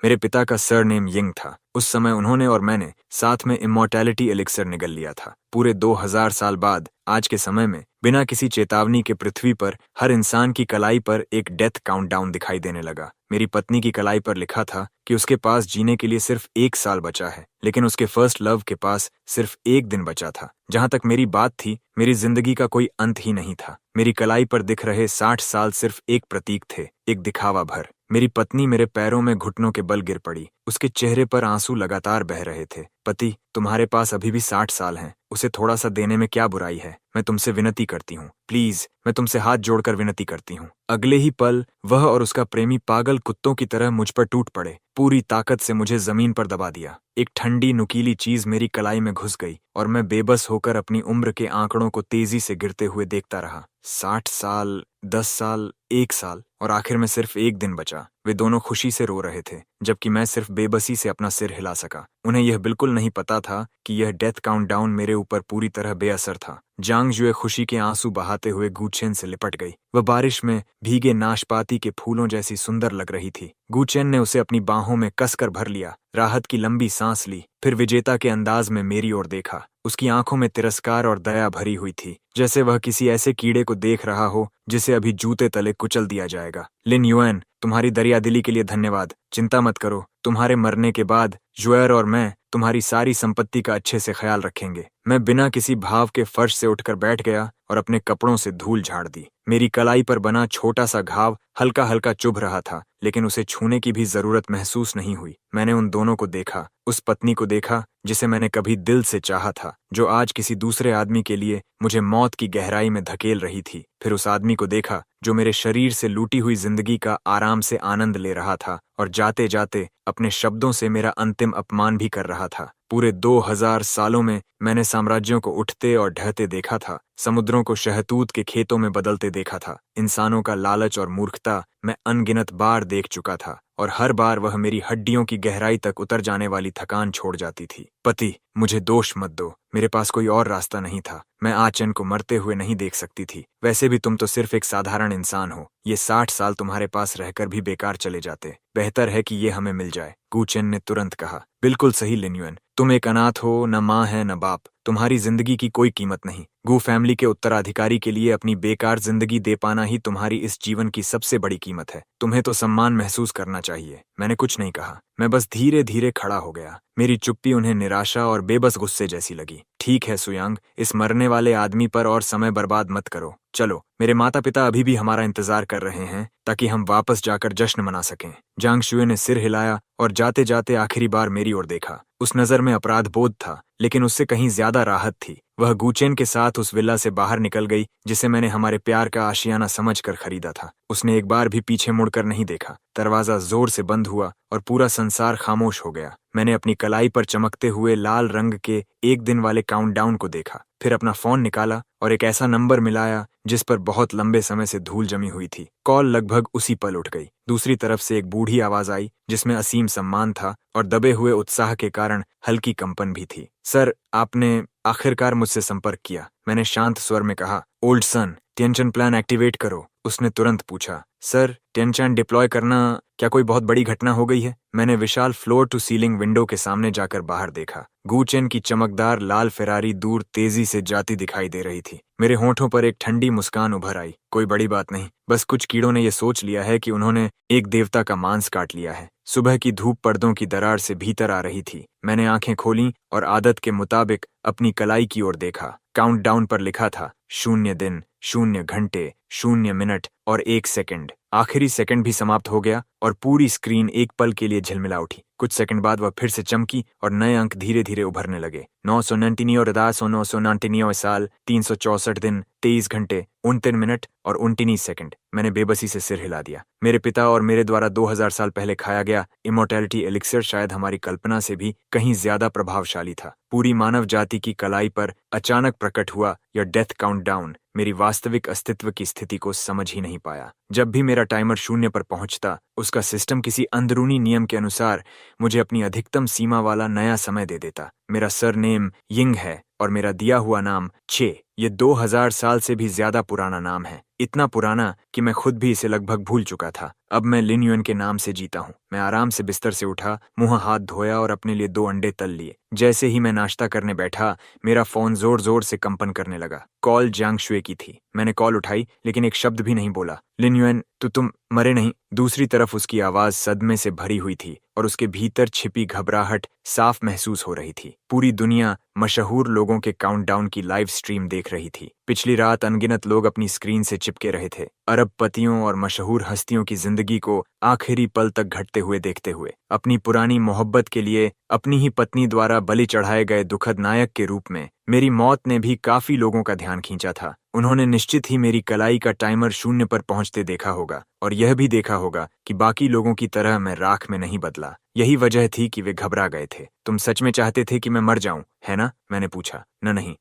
मेरे पिता का सरनेम यिंग था। उस समय उन्होंने और मैंने साथ में इमॉर्टैलिटी एलिक्सर निगल लिया था। पूरे 2000 साल बाद आज के समय में बिना किसी चेतावनी के पृथ्वी पर हर इंसान की कलाई पर एक डेथ काउंटडाउन दिखाई देने लगा। मेरी पत्नी की कलाई पर लिखा था कि उसके पास जीने के लिए सिर्फ 1 साल बचा है, लेकिन उसके फर्स्ट लव के पास सिर्फ 1 दिन बचा था। जहां तक मेरी बात थी, मेरी जिंदगी का कोई अंत ही नहीं था। मेरी कलाई पर दिख रहे 60 साल सिर्फ एक प्रतीक थे, एक दिखावा भर। मेरी पत्नी मेरे पैरों में घुटनों के बल गिर पड़ी। उसके चेहरे पर आंसू लगातार बह रहे थे। पति, तुम्हारे पास अभी भी 60 साल हैं, उसे थोड़ा सा देने में क्या बुराई है? मैं तुमसे विनती करती हूँ, प्लीज, मैं तुमसे हाथ जोड़कर विनती करती हूँ। अगले ही पल वह और उसका प्रेमी पागल कुत्तों की तरह मुझ पर टूट पड़े। पूरी ताकत से मुझे जमीन पर दबा दिया। एक ठंडी नुकीली चीज मेरी कलाई में घुस गई और मैं बेबस होकर अपनी उम्र के आंकड़ों को तेजी से गिरते हुए देखता रहा। 60 साल, 10 साल, 1 साल, और आखिर में सिर्फ 1 दिन बचा। वे दोनों खुशी से रो रहे थे, जबकि मैं सिर्फ बेबसी से अपना सिर हिला सका। उन्हें यह बिल्कुल नहीं पता था कि यह डेथ काउंटडाउन मेरे ऊपर पूरी तरह बेअसर था। जांग जुए खुशी के आंसू बहाते हुए गूचेन से लिपट गई। वह बारिश में भीगे नाशपाती के फूलों जैसी सुंदर लग रही थी। गूचेन ने उसे अपनी बाहों में कसकर भर लिया, राहत की लंबी सांस ली, फिर विजेता के अंदाज में मेरी ओर देखा। उसकी आंखों में तिरस्कार और दया भरी हुई थी, जैसे वह किसी ऐसे कीड़े को देख रहा हो जिसे अभी जूते तले कुचल दिया जाएगा। लिन युएन, तुम्हारी दरियादिली के लिए धन्यवाद। चिंता मत करो, तुम्हारे मरने के बाद जुएर और मैं तुम्हारी सारी संपत्ति का अच्छे से ख्याल रखेंगे। मैं बिना किसी भाव के फर्श से उठकर बैठ गया और अपने कपड़ों से धूल झाड़ दी। मेरी कलाई पर बना छोटा सा घाव हल्का हल्का चुभ रहा था, लेकिन उसे छूने की भी जरूरत महसूस नहीं हुई। मैंने उन दोनों को देखा, उस पत्नी को देखा जिसे मैंने कभी दिल से चाहा था, जो आज किसी दूसरे आदमी के लिए मुझे मौत की गहराई में धकेल रही थी। फिर उस आदमी को देखा जो मेरे शरीर से लूटी हुई जिंदगी का आराम से आनंद ले रहा था और जाते जाते अपने शब्दों से मेरा अंतिम अपमान भी कर रहा था। पूरे 2000 सालों में मैंने साम्राज्यों को उठते और ढहते देखा था, समुद्रों को शहतूत के खेतों में बदलते देखा था। इंसानों का लालच और मूर्खता मैं अनगिनत बार देख चुका था, और हर बार वह मेरी हड्डियों की गहराई तक उतर जाने वाली थकान छोड़ जाती थी। पति, मुझे दोष मत दो, मेरे पास कोई और रास्ता नहीं था। मैं आचन को मरते हुए नहीं देख सकती थी। वैसे भी तुम तो सिर्फ एक साधारण इंसान हो। ये 60 साल तुम्हारे पास रहकर भी बेकार चले जाते। बेहतर है कि ये हमें मिल जाए। गूचेन ने तुरंत कहा। बिल्कुल सही लिन्युएन, तुम एक अनाथ हो, न माँ है न बाप। तुम्हारी जिंदगी की कोई कीमत नहीं। गू फैमिली के उत्तराधिकारी के लिए अपनी बेकार जिंदगी दे पाना ही तुम्हारी इस जीवन की सबसे बड़ी कीमत है। तुम्हें तो सम्मान महसूस करना चाहिए। मैंने कुछ नहीं कहा, मैं बस धीरे धीरे खड़ा हो गया। मेरी चुप्पी उन्हें निराशा और बेबस गुस्से जैसी लगी। ठीक है सुयांग, इस मरने वाले आदमी पर और समय बर्बाद मत करो। चलो, मेरे माता पिता अभी भी हमारा इंतजार कर रहे हैं ताकि हम वापस जाकर जश्न मना सकें। जांग शुए ने सिर हिलाया और जाते जाते आखिरी बार मेरी ओर देखा। उस नजर में अपराध बोध था, लेकिन उससे कहीं ज्यादा राहत थी। वह गूचेन के साथ उस विला से बाहर निकल गई जिसे मैंने हमारे प्यार का आशियाना समझकर खरीदा था। उसने एक बार भी पीछे मुड़कर नहीं देखा। दरवाजा जोर से बंद हुआ और पूरा संसार खामोश हो गया। मैंने अपनी कलाई पर चमकते हुए लाल रंग के 1 दिन वाले काउंटडाउन को देखा, फिर अपना फोन निकाला और एक ऐसा नंबर मिलाया जिस पर बहुत लंबे समय से धूल जमी हुई थी। कॉल लगभग उसी पल उठ गई। दूसरी तरफ से एक बूढ़ी आवाज आई जिसमें असीम सम्मान था और दबे हुए उत्साह के कारण हल्की कंपन भी थी। सर, आपने आखिरकार मुझसे संपर्क किया, मैंने शांत स्वर में कहा। Old son, tension plan activate करो। उसने तुरंत पूछा। सर, टेंशन डिप्लॉय करना क्या कोई बहुत बड़ी घटना हो गई है? मैंने विशाल फ्लोर टू सीलिंग विंडो के सामने जाकर बाहर देखा। गूचेन की चमकदार लाल फेरारी दूर तेजी से जाती दिखाई दे रही थी। मेरे होठों पर एक ठंडी मुस्कान उभर आई। कोई बड़ी बात नहीं, बस कुछ कीड़ों ने यह सोच लिया है कि उन्होंने एक देवता का मांस काट लिया है। सुबह की धूप पर्दों की दरार से भीतर आ रही थी। मैंने आंखें खोलीं और आदत के मुताबिक अपनी कलाई की ओर देखा। काउंटडाउन पर लिखा था 0 दिन, 0 घंटे, 0 मिनट और 1 सेकंड। आखिरी सेकंड भी समाप्त हो गया और पूरी स्क्रीन एक पल के लिए झिलमिला उठी। कुछ सेकंड बाद वह फिर से चमकी और नए अंक धीरे धीरे उभरने लगे। 999 साल, 364 दिन, 23 घंटे, 29 मिनट और 29 सेकंड। मैंने बेबसी से सिर हिला दिया। मेरे पिता और मेरे द्वारा 2000 साल पहले खाया गया इमॉर्टैलिटी एलिक्सर शायद हमारी कल्पना से भी कहीं ज्यादा प्रभावशाली था। पूरी मानव जाति की कलाई पर अचानक प्रकट हुआ यह डेथ काउंटडाउन मेरी वास्तविक अस्तित्व की स्थिति को समझ ही नहीं पाया। जब भी मेरा टाइमर 0 पर पहुंचता, उसका सिस्टम किसी अंदरूनी नियम के अनुसार मुझे अपनी अधिकतम सीमा वाला नया समय दे देता। मेरा सरनेम यिंग है और मेरा दिया हुआ नाम छे। ये 2000 साल से भी ज्यादा पुराना नाम है, इतना पुराना कि मैं खुद भी इसे लगभग भूल चुका था। अब मैं लिन युएन के नाम से जीता हूँ। मैं आराम से बिस्तर से उठा, मुंह हाथ धोया और अपने लिए 2 अंडे तल लिए। जैसे ही मैं नाश्ता करने बैठा, मेरा फोन जोर जोर से कंपन करने लगा। कॉल जांग शुए की थी। मैंने कॉल उठाई, लेकिन एक शब्द भी नहीं बोला। लिन युएन, तुम मरे नहीं? दूसरी तरफ उसकी आवाज सदमे से भरी हुई थी और उसके भीतर छिपी घबराहट साफ महसूस हो रही थी। पूरी दुनिया मशहूर लोगों के काउंटडाउन की लाइव स्ट्रीम देख रही थी। पिछली रात अनगिनत लोग अपनी स्क्रीन से चिपके रहे थे, अरबपतियों और मशहूर हस्तियों की जिंदगी को आखिरी पल तक घटते हुए देखते हुए। अपनी पुरानी मोहब्बत के लिए अपनी ही पत्नी द्वारा बलि चढ़ाए गए दुखद नायक के रूप में मेरी मौत ने भी काफी लोगों का ध्यान खींचा था। उन्होंने निश्चित ही मेरी कलाई का टाइमर 0 पर पहुंचते देखा होगा और यह भी देखा होगा कि बाकी लोगों की तरह मैं राख में नहीं बदला। यही वजह थी कि वे घबरा गए थे। तुम सच में चाहते थे कि मैं मर जाऊं, है ना? मैंने पूछा। नहीं,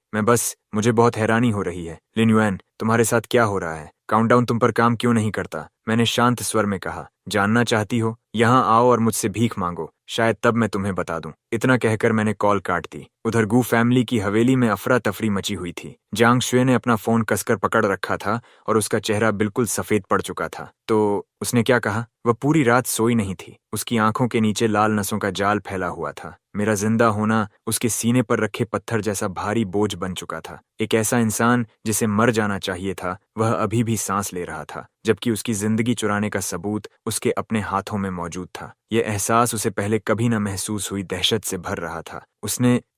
मुझे बहुत हैरानी हो रही है। लिन युएन, तुम्हारे साथ क्या हो रहा है? काउंटडाउन तुम पर काम क्यों नहीं करता? मैंने शांत स्वर में कहा। जानना चाहती हो? यहाँ आओ और मुझसे भीख मांगो, शायद तब मैं तुम्हें बता दूं। इतना कहकर मैंने कॉल काट दी। उधर गू फैमिली की हवेली में अफरा तफरी मची हुई थी। जांग शुए ने अपना फोन कसकर पकड़ रखा था और उसका चेहरा बिल्कुल सफेद पड़ चुका था। तो उसने क्या कहा? वह पूरी रात सोई नहीं थी। उसकी आंखों के नीचे लाल नसों का जाल फैला हुआ था। मेरा जिंदा होना उसके सीने पर रखे पत्थर जैसा भारी बोझ बन चुका था। एक ऐसा इंसान जिसे मर जाना चाहिए था, वह अभी भी सांस ले रहा था, जबकि उसकी जिंदगी चुराने का सबूत उसके अपने हाथों में मौजूद था। यह एहसास उसे पहले कभी न महसूस हुई दहशत से भर रहा था।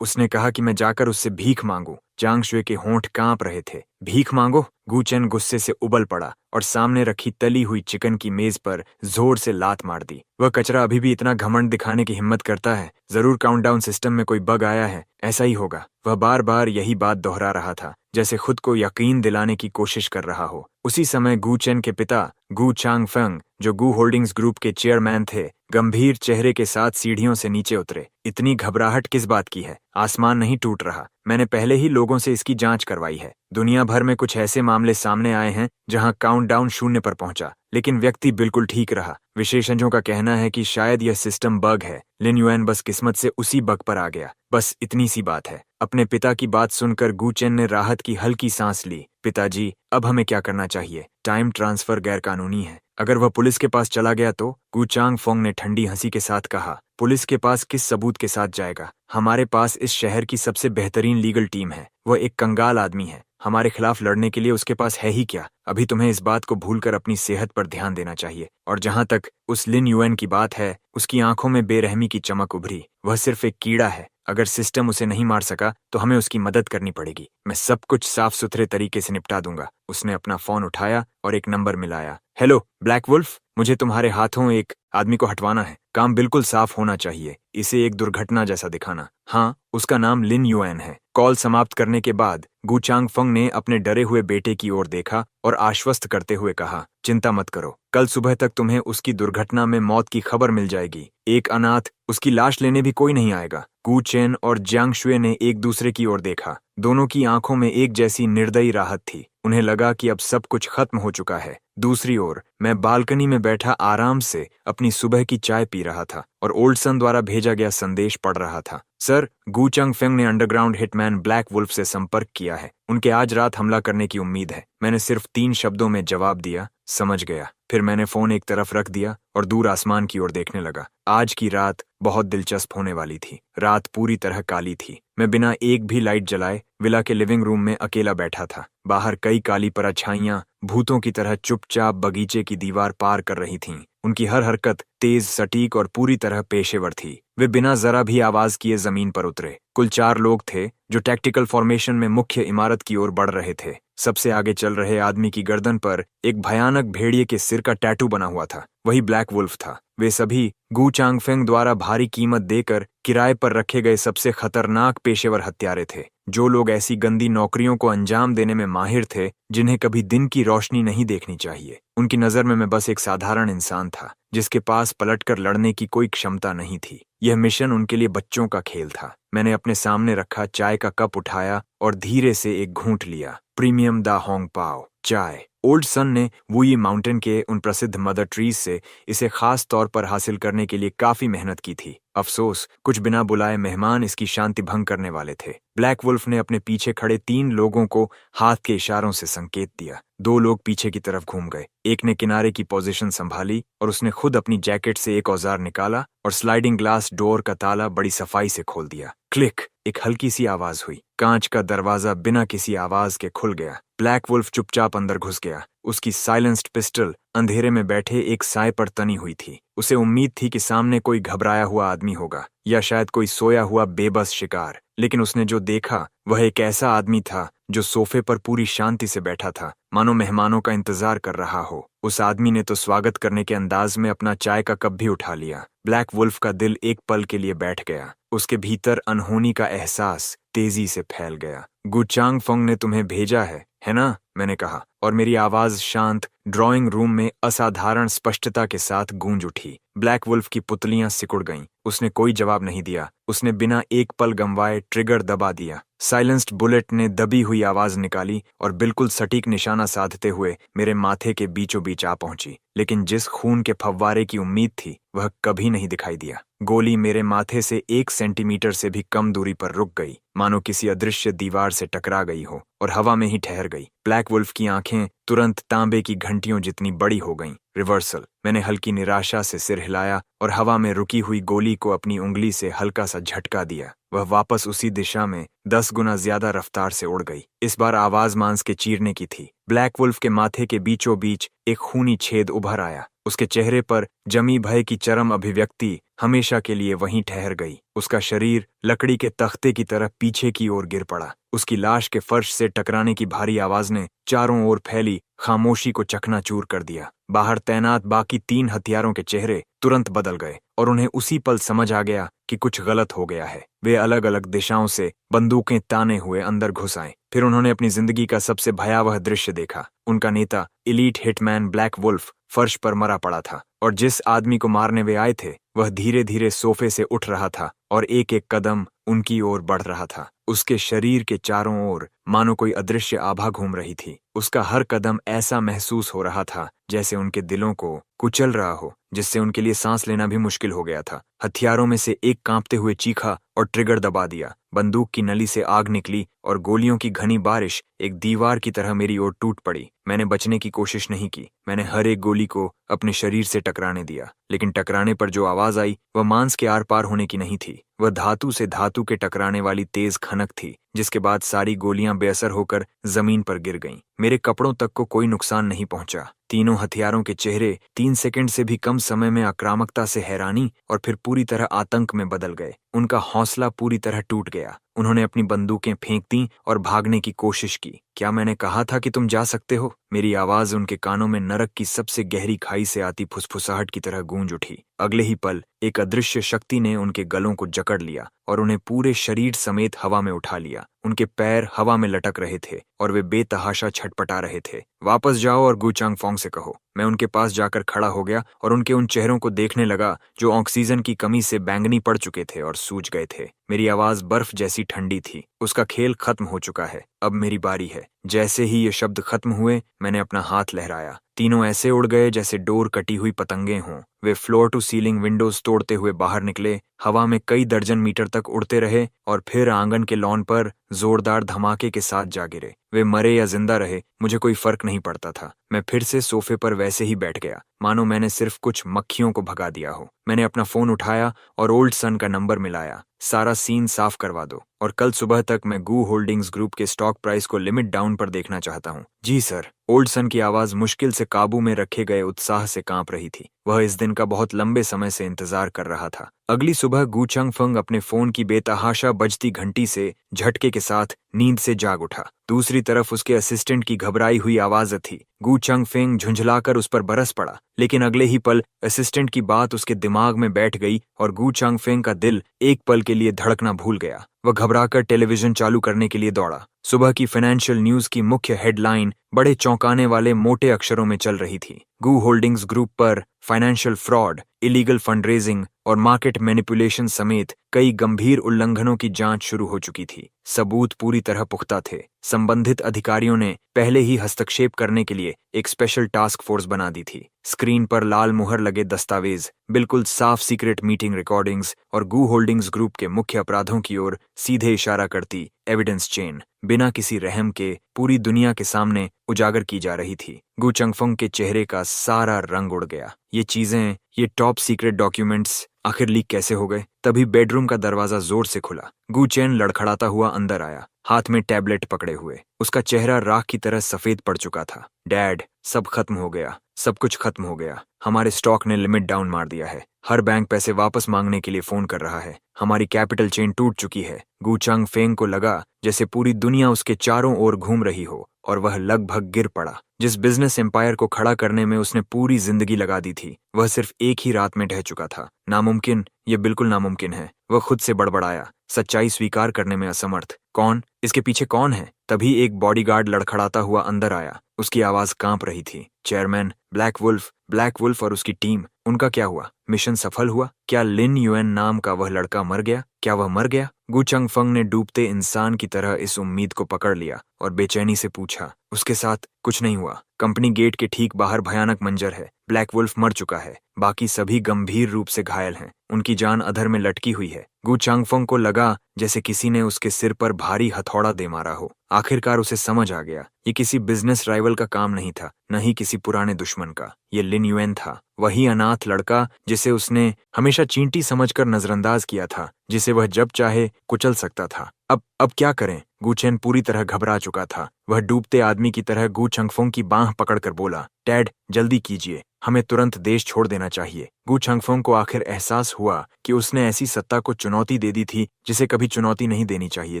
उसने कहा कि मैं जाकर उससे भीख मांगू। जांग शुए के होंठ कांप रहे थे। भीख मांगो? गू चेन गुस्से से उबल पड़ा और सामने रखी तली हुई चिकन की मेज पर जोर से लात मार दी। वह कचरा अभी भी इतना घमंड दिखाने की हिम्मत करता है। जरूर काउंटडाउन सिस्टम में कोई बग आया है, ऐसा ही होगा। वह बार बार यही बात दोहरा रहा था, जैसे खुद को यकीन दिलाने की कोशिश कर रहा हो। उसी समय गू चेन के पिता गू चांग फेंग, जो गू होल्डिंग्स ग्रुप के चेयरमैन थे, गंभीर चेहरे के साथ सीढ़ियों से नीचे उतरे। इतनी घबराहट किस बात की है? आसमान नहीं टूट रहा। मैंने पहले ही लोगों से इसकी जांच करवाई है। दुनिया भर में कुछ ऐसे मामले सामने आए हैं जहां काउंटडाउन 0 पर पहुंचा, लेकिन व्यक्ति बिल्कुल ठीक रहा। विशेषज्ञों का कहना है कि शायद यह सिस्टम बग है। लिन युएन बस किस्मत से उसी बग पर आ गया। बस इतनी सी बात है। अपने पिता की बात सुनकर गू चेन ने राहत की हल्की सांस ली। पिताजी, अब हमें क्या करना चाहिए? टाइम ट्रांसफर गैरकानूनी है। अगर वह पुलिस के पास चला गया तो? गू चांग फोंग ने ठंडी हंसी के साथ कहा। पुलिस के पास किस सबूत के साथ जाएगा? हमारे पास इस शहर की सबसे बेहतरीन लीगल टीम है। वह एक कंगाल आदमी है। हमारे खिलाफ लड़ने के लिए उसके पास है ही क्या? अभी तुम्हें इस बात को भूलकर अपनी सेहत पर ध्यान देना चाहिए। और जहां तक उस लिन युएन की बात है, उसकी आंखों में बेरहमी की चमक उभरी। वह सिर्फ एक कीड़ा है। अगर सिस्टम उसे नहीं मार सका तो हमें उसकी मदद करनी पड़ेगी। मैं सब कुछ साफ सुथरे तरीके से निपटा दूंगा। उसने अपना फोन उठाया और एक नंबर मिलाया। हेलो ब्लैक वुल्फ, मुझे तुम्हारे हाथों एक आदमी को हटवाना है। काम बिल्कुल साफ होना चाहिए, इसे एक दुर्घटना जैसा दिखाना। हाँ, उसका नाम लिन युएन है। कॉल समाप्त करने के बाद गू चांग फेंग ने अपने डरे हुए बेटे की ओर देखा और आश्वस्त करते हुए कहा, चिंता मत करो, कल सुबह तक तुम्हें उसकी दुर्घटना में मौत की खबर मिल जाएगी। एक अनाथ, उसकी लाश लेने भी कोई नहीं आएगा। गू चेन और जांग शुए ने एक दूसरे की ओर देखा। दोनों की आंखों में एक जैसी निर्दयी राहत थी। उन्हें लगा कि अब सब कुछ खत्म हो चुका है। दूसरी ओर मैं बालकनी में बैठा आराम से अपनी सुबह की चाय पी रहा था और ओल्डसन द्वारा भेजा गया संदेश पढ़ रहा था। सर, गू चंग फेंग ने अंडरग्राउंड हिटमैन ब्लैक वुल्फ से संपर्क किया है। उनके आज रात हमला करने की उम्मीद है। मैंने सिर्फ 3 शब्दों में जवाब दिया, समझ गया। फिर मैंने फोन एक तरफ रख दिया और दूर आसमान की ओर देखने लगा। आज की रात बहुत दिलचस्प होने वाली थी। रात पूरी तरह काली थी। मैं बिना एक भी लाइट जलाए विला के लिविंग रूम में अकेला बैठा था। बाहर कई काली परछाइयां भूतों की तरह चुपचाप बगीचे की दीवार पार कर रही थीं। उनकी हर हरकत तेज, सटीक और पूरी तरह पेशेवर थी। वे बिना जरा भी आवाज किए जमीन पर उतरे। कुल 4 लोग थे जो टैक्टिकल फॉर्मेशन में मुख्य इमारत की ओर बढ़ रहे थे। सबसे आगे चल रहे आदमी की गर्दन पर एक भयानक भेड़िए के सिर का टैटू बना हुआ था। वही ब्लैक वुल्फ था। वे सभी गू चांग फेंग द्वारा भारी कीमत देकर किराए पर रखे गए सबसे खतरनाक पेशेवर हत्यारे थे। जो लोग ऐसी गंदी नौकरियों को अंजाम देने में माहिर थे जिन्हें कभी दिन की रोशनी नहीं देखनी चाहिए। उनकी नजर में मैं बस एक साधारण इंसान था जिसके पास पलटकर लड़ने की कोई क्षमता नहीं थी। यह मिशन उनके लिए बच्चों का खेल था। मैंने अपने सामने रखा चाय का कप उठाया और धीरे से एक घूंट लिया। प्रीमियम दा होंग पाओ। चाय। ओल्ड सन ने वुई माउंटेन के उन प्रसिद्ध मदर ट्रीज से इसे खास तौर पर हासिल करने के लिए काफी मेहनत की थी। अफसोस, कुछ बिना बुलाए मेहमान इसकी शांति भंग करने वाले थे। ब्लैक वुल्फ ने अपने पीछे खड़े 3 लोगों को हाथ के इशारों से संकेत दिया। 2 लोग पीछे की तरफ घूम गए। एक ने किनारे की पोजीशन संभाली और उसने खुद अपनी जैकेट से एक औजार निकाला और स्लाइडिंग ग्लास डोर का ताला बड़ी सफाई से खोल दिया। क्लिक, एक हल्की सी आवाज हुई। कांच का दरवाजा बिना किसी आवाज के खुल गया। ब्लैक वुल्फ चुपचाप अंदर घुस गया। उसकी साइलेंस्ड पिस्टल अंधेरे में बैठे एक साए पर तनी हुई थी। उसे उम्मीद थी कि सामने कोई घबराया हुआ आदमी होगा या शायद कोई सोया हुआ बेबस शिकार, लेकिन उसने जो देखा वह एक ऐसा आदमी था जो सोफे पर पूरी शांति से बैठा था, मानो मेहमानों का इंतजार कर रहा हो। उस आदमी ने तो स्वागत करने के अंदाज में अपना चाय का कप भी उठा लिया। ब्लैक वुल्फ का दिल एक पल के लिए बैठ गया। उसके भीतर अनहोनी का एहसास तेजी से फैल गया। गुचांग फंग ने तुम्हें भेजा है ना? मैंने कहा, और मेरी आवाज शांत ड्राइंग रूम में असाधारण स्पष्टता के साथ गूंज उठी। ब्लैक वुल्फ की पुतलियां सिकुड़ गईं। उसने कोई जवाब नहीं दिया। उसने बिना एक पल गंवाए ट्रिगर दबा दिया। साइलेंस्ड बुलेट ने दबी हुई आवाज निकाली और बिल्कुल सटीक निशाना साधते हुए मेरे माथे के बीचों बीच आ पहुंची, लेकिन जिस खून के फव्वारे की उम्मीद थी वह कभी नहीं दिखाई दिया। गोली मेरे माथे से 1 सेंटीमीटर से भी कम दूरी पर रुक गई, मानो किसी अदृश्य दीवार से टकरा गई हो और हवा में ही ठहर गई। ब्लैक वुल्फ की आंखें तुरंत तांबे की घंटियों जितनी बड़ी हो गईं। रिवर्सल। मैंने हल्की निराशा से सिर हिलाया और हवा में रुकी हुई गोली को अपनी उंगली से हल्का सा झटका दिया। वह वापस उसी दिशा में 10 गुना ज्यादा रफ्तार से उड़ गई। इस बार आवाज मांस के चीरने की थी। ब्लैक वुल्फ के माथे के बीचों बीच एक खूनी छेद उभर आया। उसके चेहरे पर जमी भय की चरम अभिव्यक्ति हमेशा के लिए वहीं ठहर गई। उसका शरीर लकड़ी के तख्ते की तरह पीछे की ओर गिर पड़ा। उसकी लाश के फर्श से टकराने की भारी आवाज ने चारों ओर फैली खामोशी को चकनाचूर कर दिया। बाहर तैनात बाकी 3 हथियारों के चेहरे तुरंत बदल गए और उन्हें उसी पल समझ आ गया कि कुछ गलत हो गया है। वे अलग अलग दिशाओं से बंदूकें ताने हुए अंदर घुस आए। फिर उन्होंने अपनी जिंदगी का सबसे भयावह दृश्य देखा। उनका नेता, एलीट हिटमैन ब्लैक वुल्फ, फर्श पर मरा पड़ा था और जिस आदमी को मारने वे आए थे वह धीरे धीरे सोफे से उठ रहा था और एक एक कदम उनकी ओर बढ़ रहा था। उसके शरीर के चारों ओर मानो कोई अदृश्य आभा घूम रही थी। उसका हर कदम ऐसा महसूस हो रहा था जैसे उनके दिलों को कुचल रहा हो, जिससे उनके लिए सांस लेना भी मुश्किल हो गया था। हथियारों में से एक कांपते हुए चीखा और ट्रिगर दबा दिया। बंदूक की नली से आग निकली और गोलियों की घनी बारिश एक दीवार की तरह मेरी ओर टूट पड़ी। मैंने बचने की कोशिश नहीं की। मैंने हर एक गोली को अपने शरीर से टकराने दिया, लेकिन टकराने पर जो आवाज आई वह मांस के आर पार होने की नहीं थी। वह धातु से धातु के टकराने वाली तेज खनक थी, जिसके बाद सारी गोलियां बेअसर होकर जमीन पर गिर गईं। मेरे कपड़ों तक को कोई नुकसान नहीं पहुंचा। तीनों हथियारों के चेहरे 3 सेकंड से भी कम समय में आक्रामकता से हैरानी और फिर पूरी तरह आतंक में बदल गए। उनका हौसला पूरी तरह टूट गया। उन्होंने अपनी बंदूकें फेंक दी और भागने की कोशिश की। क्या मैंने कहा था कि तुम जा सकते हो? मेरी आवाज उनके कानों में नरक की सबसे गहरी खाई से आती फुसफुसाहट की तरह गूंज उठी। अगले ही पल एक अदृश्य शक्ति ने उनके गलों को जकड़ लिया और उन्हें पूरे शरीर समेत हवा में उठा लिया। उनके पैर हवा में लटक रहे थे और वे बेतहाशा छटपटा रहे थे। वापस जाओ और गुचांग फोंग से कहो। मैं उनके पास जाकर खड़ा हो गया और उनके उन चेहरों को देखने लगा जो ऑक्सीजन की कमी से बैंगनी पड़ चुके थे और सूज गए थे। मेरी आवाज बर्फ जैसी ठंडी थी। उसका खेल खत्म हो चुका है, अब मेरी बारी है। जैसे ही ये शब्द खत्म हुए, मैंने अपना हाथ लहराया। तीनों ऐसे उड़ गए जैसे डोर कटी हुई पतंगे हों। वे फ्लोर टू सीलिंग विंडोज तोड़ते हुए बाहर निकले, हवा में कई दर्जन मीटर तक उड़ते रहे और फिर आंगन के लॉन पर जोरदार धमाके के साथ जा गिरे। वे मरे या जिंदा रहे, मुझे कोई फर्क नहीं पड़ता था। मैं फिर से सोफे पर वैसे ही बैठ गया, मानो मैंने सिर्फ कुछ मक्खियों को भगा दिया हो। मैंने अपना फोन उठाया और ओल्ड सन का नंबर मिलाया। सारा सीन साफ करवा दो और कल सुबह तक मैं गू होल्डिंग्स ग्रुप के स्टॉक प्राइस को लिमिट डाउन पर देखना चाहता हूँ। जी सर। ओल्ड सन की आवाज मुश्किल से काबू में रखे गए उत्साह से कांप रही थी। वह इस दिन का बहुत लंबे समय से इंतजार कर रहा था। अगली सुबह गुचांग फंग अपने फोन की बेतहाशा बजती घंटी से झटके के साथ नींद से जाग उठा। दूसरी तरफ उसके असिस्टेंट की घबराई हुई आवाज थी। गुचांग फेंग झुंझलाकर उस पर बरस पड़ा, लेकिन अगले ही पल असिस्टेंट की बात उसके दिमाग में बैठ गई और गुचांग फेंग का दिल एक पल के लिए धड़कना भूल गया। वह घबराकर टेलीविजन चालू करने के लिए दौड़ा। सुबह की फाइनेंशियल न्यूज की मुख्य हेडलाइन बड़े चौंकाने वाले मोटे अक्षरों में चल रही थी। गू होल्डिंग्स ग्रुप पर फाइनेंशियल फ्रॉड, इलीगल फंडरेजिंग और मार्केट मैनिपुलेशन समेत कई गंभीर उल्लंघनों की जांच शुरू हो चुकी थी। सबूत पूरी तरह पुख्ता थे। संबंधित अधिकारियों ने पहले ही हस्तक्षेप करने के लिए एक स्पेशल टास्क फोर्स बना दी थी। स्क्रीन पर लाल मुहर लगे दस्तावेज, बिल्कुल साफ सीक्रेट मीटिंग रिकॉर्डिंग्स और गू होल्डिंग्स ग्रुप के मुख्य अपराधों की ओर सीधे इशारा करती एविडेंस चेन बिना किसी रहम के पूरी दुनिया के सामने उजागर की जा रही थी। गू चंगफंग के चेहरे का सारा रंग उड़ गया। ये चीजें, ये टॉप सीक्रेट डॉक्यूमेंट्स आखिर लीक कैसे हो गए? तभी बेडरूम का दरवाजा जोर से खुला। गू चेन लड़खड़ाता हुआ अंदर आया, हाथ में टैबलेट पकड़े हुए। उसका चेहरा राख की तरह सफेद पड़ चुका था। डैड, सब खत्म हो गया, सब कुछ खत्म हो गया। हमारे स्टॉक ने लिमिट डाउन मार दिया है। हर बैंक पैसे वापस मांगने के लिए फोन कर रहा है। हमारी कैपिटल चेन टूट चुकी है। गू चंग फेंग को लगा जैसे पूरी दुनिया उसके चारों ओर घूम रही हो और वह लगभग गिर पड़ा। जिस बिजनेस एम्पायर को खड़ा करने में उसने पूरी जिंदगी लगा दी थी, वह सिर्फ एक ही रात में ढह चुका था। नामुमकिन, ये बिल्कुल नामुमकिन है। वह खुद से बड़बड़ाया, सच्चाई स्वीकार करने में असमर्थ। कौन? इसके पीछे कौन है? तभी एक बॉडीगार्ड लड़खड़ाता हुआ अंदर आया। उसकी आवाज कांप रही थी। चेयरमैन, ब्लैक वुल्फ और उसकी टीम, उनका क्या हुआ? मिशन सफल हुआ? क्या लिन युएन नाम का वह लड़का मर गया? क्या वह मर गया? गू चंगफंग ने डूबते इंसान की तरह इस उम्मीद को पकड़ लिया और बेचैनी से पूछा, उसके साथ कुछ नहीं हुआ? कंपनी गेट के ठीक बाहर भयानक मंजर है। ब्लैक वुल्फ मर चुका है, बाकी सभी गंभीर रूप से घायल हैं। उनकी जान अधर में लटकी हुई है। गू चंगफंग को लगा जैसे किसी ने उसके सिर पर भारी हथौड़ा दे मारा हो। आखिरकार उसे समझ आ गया, ये किसी बिजनेस राइवल का काम नहीं था, न ही किसी पुराने दुश्मन का। ये लिन युएन था, वही अनाथ लड़का जिसे उसने हमेशा चींटी समझकर नजरअंदाज किया था, जिसे वह जब चाहे कुचल सकता था। अब क्या करें? गू चेन पूरी तरह घबरा चुका था। वह डूबते आदमी की तरह गू चंगफंग की बांह पकड़कर बोला, डैड, जल्दी कीजिए, हमें तुरंत देश छोड़ देना चाहिए। गू चंगफंग को आखिर एहसास हुआ कि उसने ऐसी सत्ता को चुनौती दे दी थी जिसे कभी चुनौती नहीं देनी चाहिए